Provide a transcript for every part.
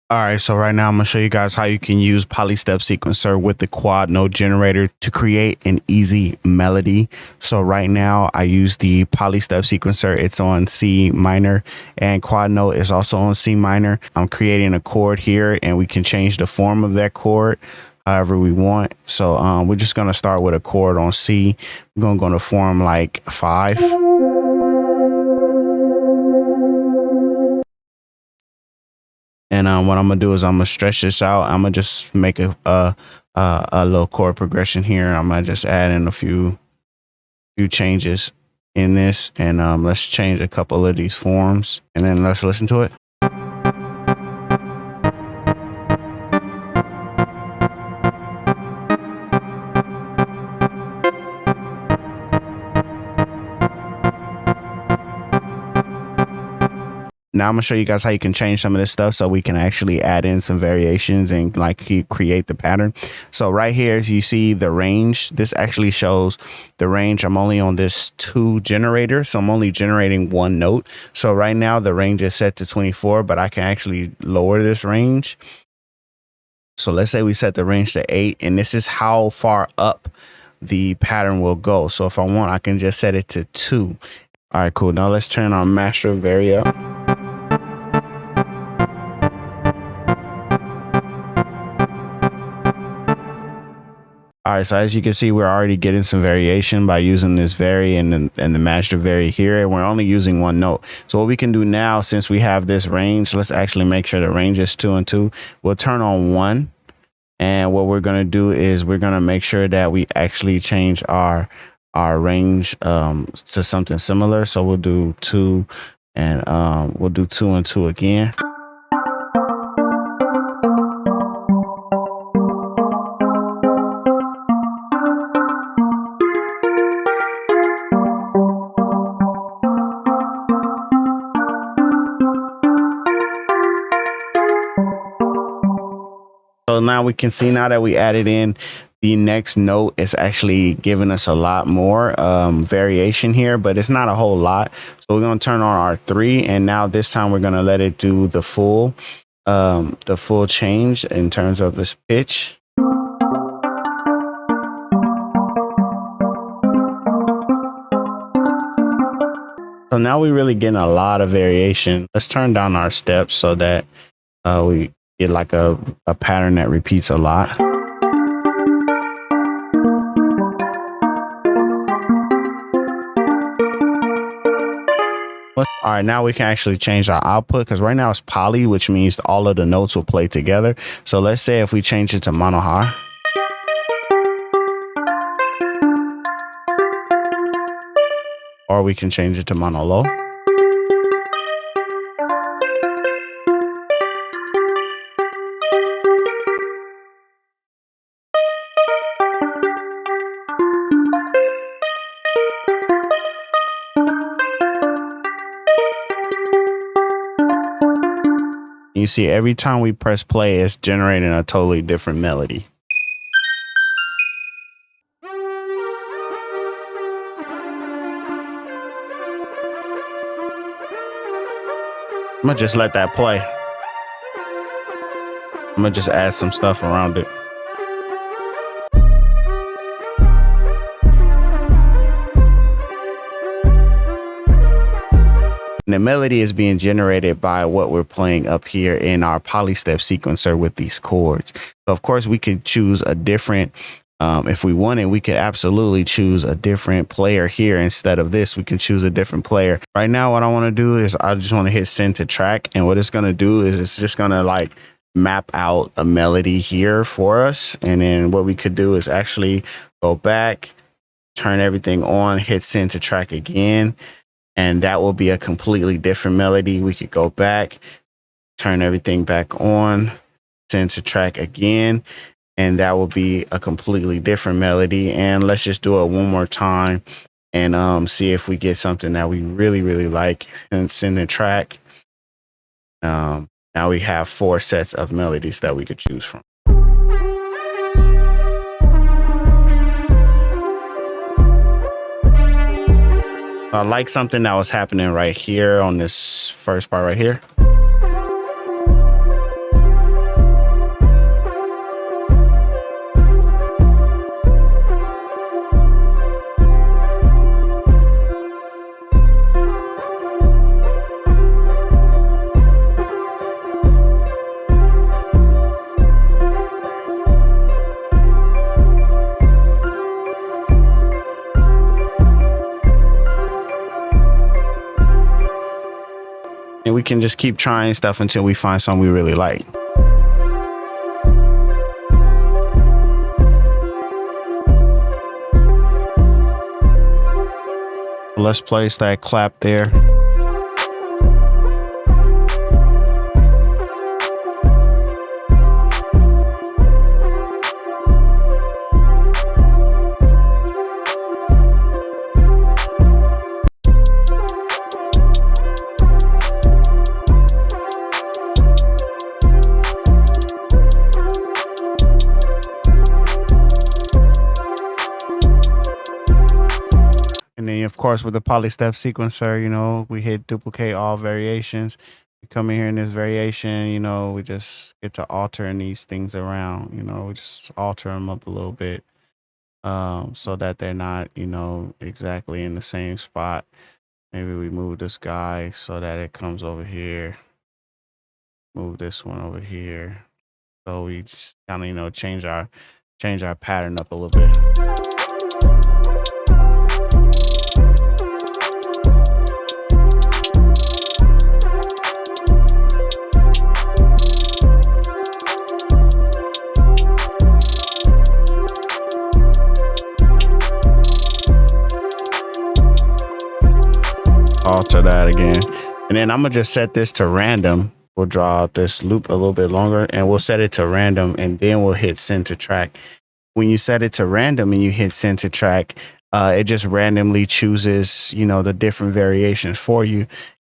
All right, so right now I'm gonna show you guys how you can use polystep sequencer with the quad note generator to create an easy melody. So right now I use the polystep sequencer. It's on C minor and quad note is also on C minor. I'm creating a chord here and we can change the form of that chord however we want. So we're just gonna start with a chord on C. We're gonna go to form like 5. And what I'm gonna do is I'm gonna stretch this out. I'm gonna just make a little chord progression here. I'm gonna just add in a few changes in this, and let's change a couple of these forms, and then let's listen to it. Now I'm gonna show you guys how you can change some of this stuff so we can actually add in some variations and like create the pattern. So right here, you see the range. This actually shows the range. I'm only on this 2 generator, so I'm only generating 1 note. So right now the range is set to 24, but I can actually lower this range. So let's say we set the range to 8, and this is how far up the pattern will go. So if I want, I can just set it to 2. All right, cool. Now let's turn our master vary up. All right, so as you can see, we're already getting some variation by using this vary and the master vary here, and we're only using 1 note. So what we can do now, since we have this range, let's actually make sure the range is 2 and 2. We'll turn on 1, and what we're gonna do is we're gonna make sure that we actually change our range to something similar. So we'll do 2, and we'll do 2 and 2 again. So now we can see, now that we added in the next note, it's actually giving us a lot more variation here, but it's not a whole lot. So we're going to turn on our 3, and now this time we're going to let it do the full change in terms of this pitch. So now we're really getting a lot of variation. Let's turn down our steps so that we get like a pattern that repeats a lot. All right, now we can actually change our output, because right now it's poly, which means all of the notes will play together. So let's say if we change it to mono high. Or we can change it to mono low. You see, every time we press play, it's generating a totally different melody. I'm gonna just let that play. I'm gonna just add some stuff around it. And the melody is being generated by what we're playing up here in our polystep sequencer with these chords. So of course we could choose a different, if we wanted, we could absolutely choose a different player here. Instead of this, we can choose a different player. Right now, what I want to do is I just want to hit send to track. And what it's going to do is it's just going to like map out a melody here for us. And then what we could do is actually go back, turn everything on, hit send to track again. And that will be a completely different melody. We could go back, turn everything back on, send to track again, and that will be a completely different melody. And let's just do it one more time and see if we get something that we really, really like, and send the track. Now we have 4 sets of melodies that we could choose from. I like something that was happening right here on this first part right here. we can just keep trying stuff until we find something we really like. Let's place that clap there. And then, of course, with the polystep sequencer, you know, we hit duplicate all variations. We come in here in this variation, you know, we just get to altering these things around, you know, we just alter them up a little bit so that they're not, you know, exactly in the same spot. Maybe we move this guy so that it comes over here. Move this one over here. So we just kind of, you know, change our pattern up a little bit. Alter that again, and then I'm gonna just set this to random. We'll draw out this loop a little bit longer, and we'll set it to random, and then we'll hit send to track. When you set it to random and you hit send to track, it just randomly chooses, you know, the different variations for you,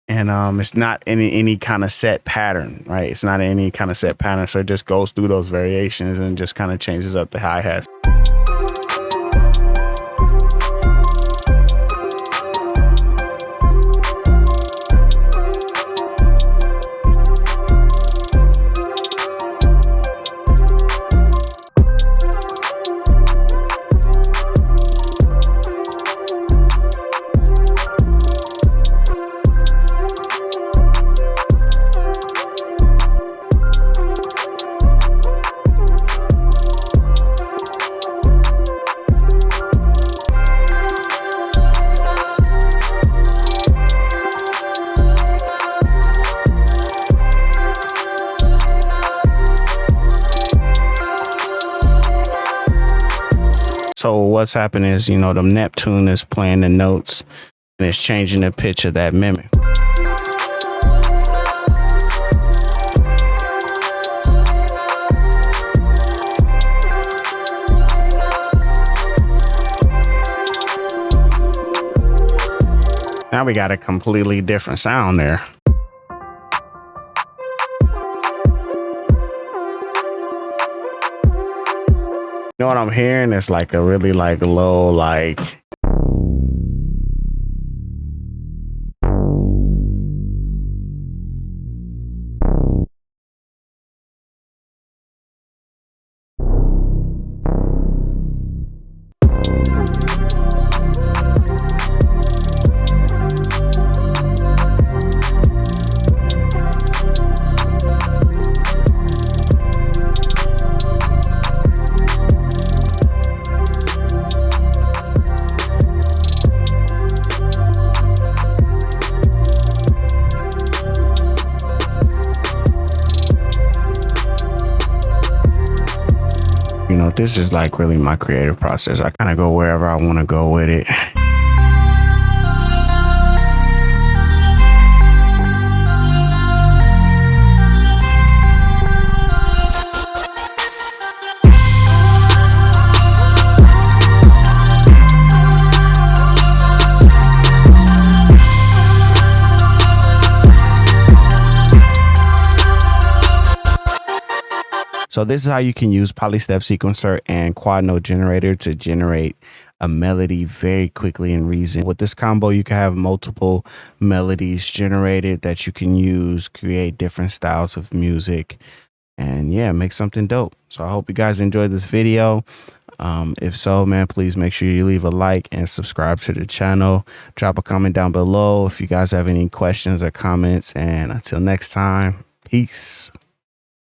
and it's not any kind of set pattern, right? It's not any kind of set pattern, so it just goes through those variations and just kind of changes up the hi-hats. So what's happening is, you know, the Neptune is playing the notes and it's changing the pitch of that mimic. Now we got a completely different sound there. You know what I'm hearing? It's like a really like low, like. You know, this is like really my creative process. I kind of go wherever I want to go with it. So this is how you can use polystep sequencer and quad note generator to generate a melody very quickly in Reason. With this combo, you can have multiple melodies generated that you can use, create different styles of music, and yeah, make something dope. So I hope you guys enjoyed this video. If so, man, please make sure you leave a like and subscribe to the channel. Drop a comment down below if you guys have any questions or comments. And until next time, peace.